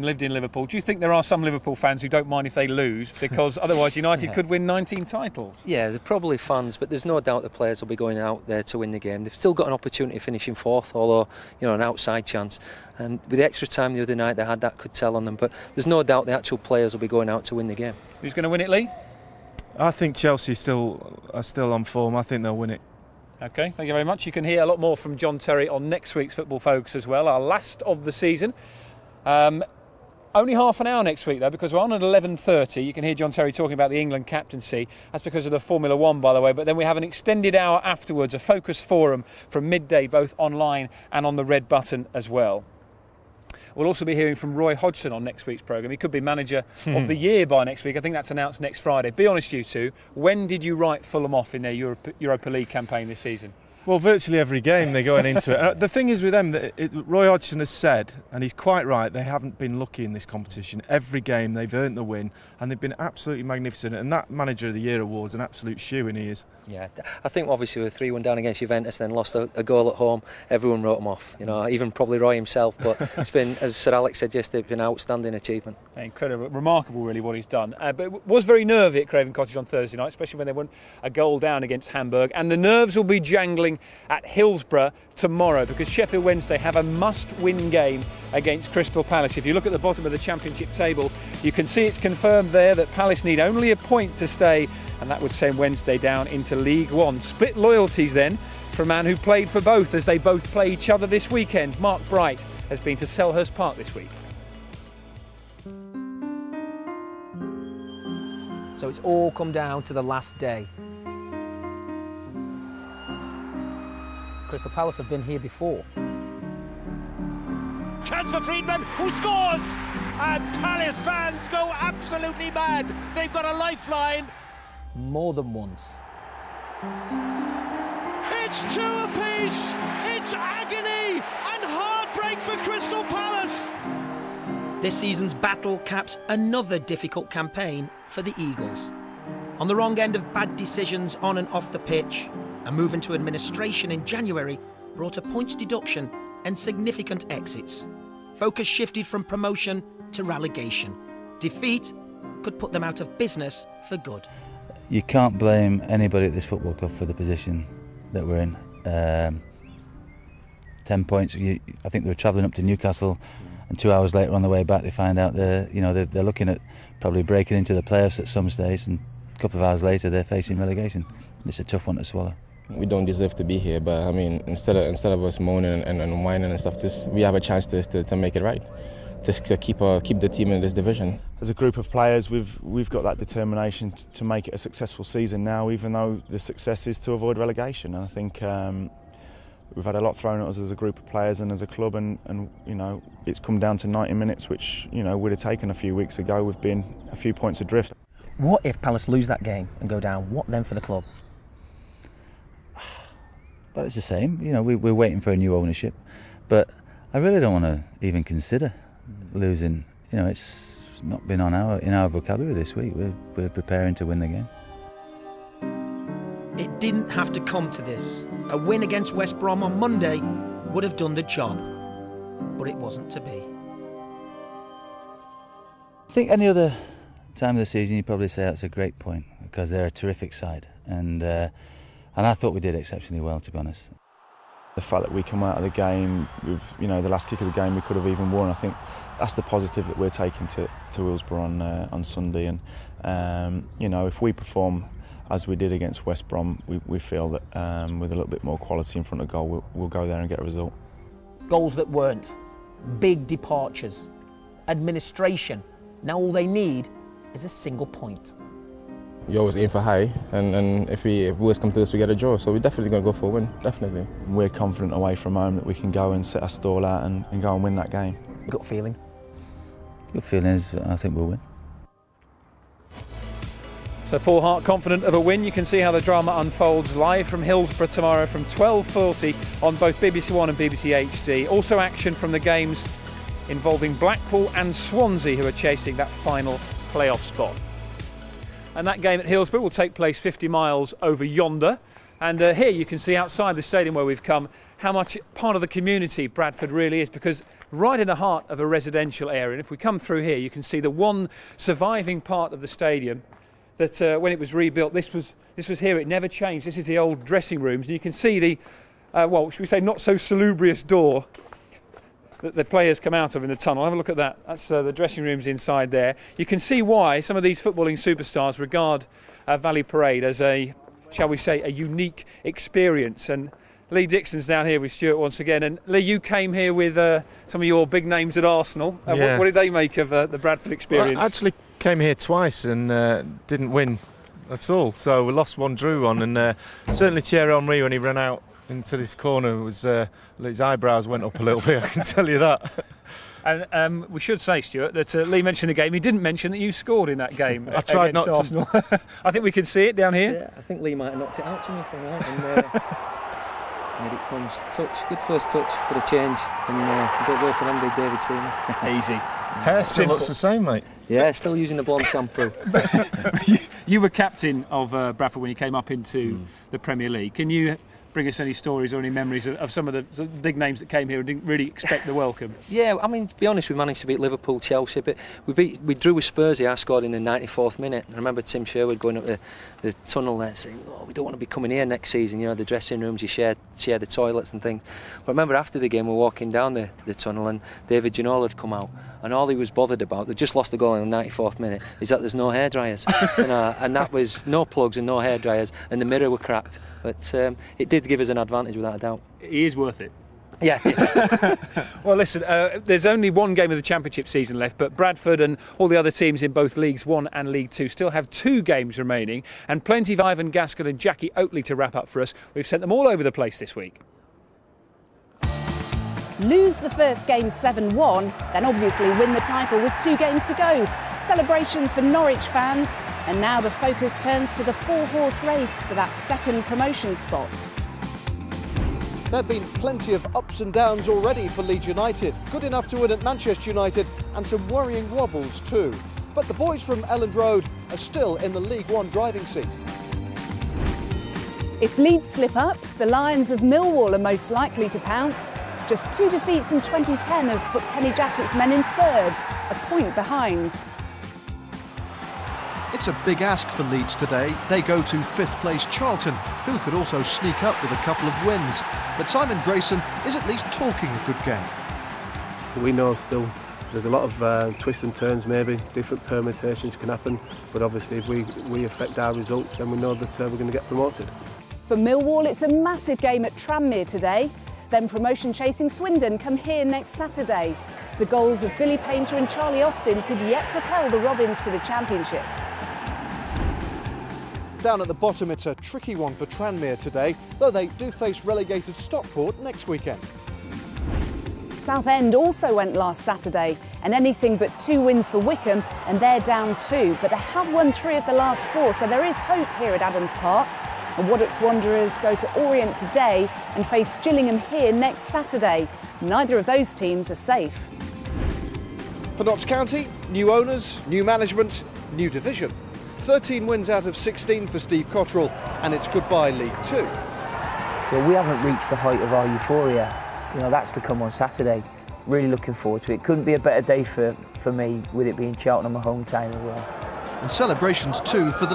Lived in Liverpool. Do you think there are some Liverpool fans who don't mind if they lose, because otherwise United could win 19 titles? Yeah, they're probably fans, but there's no doubt the players will be going out there to win the game. They've still got an opportunity of finishing fourth, although, you know, an outside chance. And with the extra time the other night they had, that could tell on them. But there's no doubt the actual players will be going out to win the game. Who's going to win it, Lee? I think Chelsea are still on form. I think they'll win it. OK, thank you very much. You can hear a lot more from John Terry on next week's Football Focus as well, our last of the season. Only half an hour next week, though, because we're on at 11:30. You can hear John Terry talking about the England captaincy. That's because of the Formula One, by the way. But then we have an extended hour afterwards, a Focus Forum from midday, both online and on the red button as well. We'll also be hearing from Roy Hodgson on next week's programme. He could be manager of the year by next week. I think that's announced next Friday. Be honest, you two, when did you write Fulham off in their Europa League campaign this season? Well, virtually every game they're going into it. The thing is with them, Roy Hodgson has said, and he's quite right, they haven't been lucky in this competition. Every game they've earned the win, and they've been absolutely magnificent. And that Manager of the Year award's an absolute shoe-in, he is. Yeah, I think obviously with 3-1 down against Juventus, then lost a goal at home, everyone wrote him off. You know, even probably Roy himself. But it's been, as Sir Alex said yesterday, it's been an outstanding achievement. Incredible, remarkable, really, what he's done. But it was very nervy at Craven Cottage on Thursday night, especially when they won a goal down against Hamburg. And the nerves will be jangling at Hillsborough tomorrow, because Sheffield Wednesday have a must-win game against Crystal Palace. If you look at the bottom of the Championship table, you can see it's confirmed there that Palace need only a point to stay, and that would send Wednesday down into League One. Split loyalties then for a man who played for both, as they both play each other this weekend. Mark Bright has been to Selhurst Park this week. So it's all come down to the last day. Crystal Palace have been here before. Chance for Friedman, who scores! And Palace fans go absolutely mad. They've got a lifeline. More than once. It's two apiece. It's agony and heartbreak for Crystal Palace. This season's battle caps another difficult campaign for the Eagles. On the wrong end of bad decisions on and off the pitch, a move into administration in January brought a points deduction and significant exits. Focus shifted from promotion to relegation. Defeat could put them out of business for good. You can't blame anybody at this football club for the position that we're in. 10 points. I think they were travelling up to Newcastle, and 2 hours later on the way back they find out they're looking at probably breaking into the playoffs at some stage, and a couple of hours later they're facing relegation. It's a tough one to swallow. We don't deserve to be here, but I mean, instead of us moaning and whining and stuff, we have a chance to make it right, to keep the team in this division. As a group of players, we've got that determination to make it a successful season now, even though the success is to avoid relegation. And I think we've had a lot thrown at us as a group of players and as a club, and you know, it's come down to 90 minutes, which, you know, would have taken a few weeks ago with being a few points adrift. What if Palace lose that game and go down? What then for the club? But it's the same, you know, we're waiting for a new ownership, but I really don't want to even consider losing. You know, it's not been in our vocabulary this week. We're preparing to win the game. It didn't have to come to this. A win against West Brom on Monday would have done the job, but it wasn't to be. I think any other time of the season you'd probably say that's a great point, because they're a terrific side, and I thought we did exceptionally well, to be honest. The fact that we come out of the game with, you know, the last kick of the game we could have even won, I think that's the positive that we're taking to Hillsborough on Sunday. And you know, if we perform as we did against West Brom, we feel that with a little bit more quality in front of goal, we'll go there and get a result. Goals that weren't, big departures, administration. Now all they need is a single point. You always aim for high, and if worst come to this, we get a draw. So we're definitely going to go for a win, definitely. We're confident away from home that we can go and set our stall out and go and win that game. Gut feeling? Good feeling is I think we'll win. So Paul Hart confident of a win. You can see how the drama unfolds live from Hillsborough tomorrow from 12:40 on both BBC One and BBC HD. Also action from the games involving Blackpool and Swansea, who are chasing that final playoff spot. And that game at Hillsborough will take place 50 miles over yonder. And here you can see outside the stadium where we've come how much part of the community Bradford really is, because right in the heart of a residential area, and if we come through here you can see the one surviving part of the stadium that when it was rebuilt, this was here, it never changed. This is the old dressing rooms, and you can see the, well, should we say not so salubrious door that the players come out of in the tunnel. Have a look at that. That's the dressing rooms inside there. You can see why some of these footballing superstars regard Valley Parade as a, shall we say, a unique experience. And Lee Dixon's down here with Stuart once again. And Lee, you came here with some of your big names at Arsenal. Yeah. What did they make of the Bradford experience? Well, I actually came here twice and didn't win at all. So we lost one, drew one, and certainly Thierry Henry, when he ran out into this corner, was his eyebrows went up a little bit, I can tell you that. And we should say, Stuart, that Lee mentioned the game. He didn't mention that you scored in that game. I tried not Arsenal. To. I think we can see it down here. Yeah, I think Lee might have knocked it out to me from right. And it comes touch, good first touch for the change. And you don't go for them, big David Seaman. Easy. Hair still looks the same, mate. Yeah, still using the blonde shampoo. You were captain of Bradford when you came up into the Premier League. Can you bring us any stories or any memories of some of the big names that came here and didn't really expect the welcome? Yeah, I mean, to be honest, we managed to beat Liverpool, Chelsea, but we drew with Spurs here. I scored in the 94th minute. I remember Tim Sherwood going up the tunnel there saying, "Oh, we don't want to be coming here next season, you know, the dressing rooms, you share the toilets and things." But I remember after the game we were walking down the tunnel and David Ginola had come out, and all he was bothered about, they just lost the goal in the 94th minute, is that there's no hairdryers. And that was no plugs and no hairdryers, and the mirror were cracked. But it did give us an advantage without a doubt. He is worth it. Yeah. Well, listen, there's only one game of the Championship season left, but Bradford and all the other teams in both Leagues 1 and League 2 still have 2 games remaining, and plenty of Ivan Gaskell and Jackie Oatley to wrap up for us. We've sent them all over the place this week. Lose the first game 7-1, then obviously win the title with 2 games to go. Celebrations for Norwich fans, and now the focus turns to the 4-horse race for that second promotion spot. There have been plenty of ups and downs already for Leeds United. Good enough to win at Manchester United, and some worrying wobbles too. But the boys from Elland Road are still in the League 1 driving seat. If Leeds slip up, the Lions of Millwall are most likely to pounce. Just 2 defeats in 2010 have put Kenny Jackett's men in 3rd, a point behind. It's a big ask for Leeds today. They go to 5th place Charlton, who could also sneak up with a couple of wins. But Simon Grayson is at least talking a good game. We know still there's a lot of twists and turns, maybe different permutations can happen, but obviously if we affect our results, then we know that we're going to get promoted. For Millwall, it's a massive game at Tranmere today. Then promotion-chasing Swindon come here next Saturday. The goals of Billy Painter and Charlie Austin could yet propel the Robins to the Championship. Down at the bottom, it's a tricky one for Tranmere today, though they do face relegated Stockport next weekend. Southend also went last Saturday, and anything but 2 wins for Wickham, and they're down 2. But they have won 3 of the last 4, so there is hope here at Adams Park. And Waddock's Wanderers go to Orient today and face Gillingham here next Saturday. Neither of those teams are safe. For Notts County, new owners, new management, new division. 13 wins out of 16 for Steve Cottrell, and it's goodbye League 2. Well, we haven't reached the height of our euphoria. You know, that's to come on Saturday. Really looking forward to it. Couldn't be a better day for me, with it being Cheltenham, my home town as well. And celebrations too for the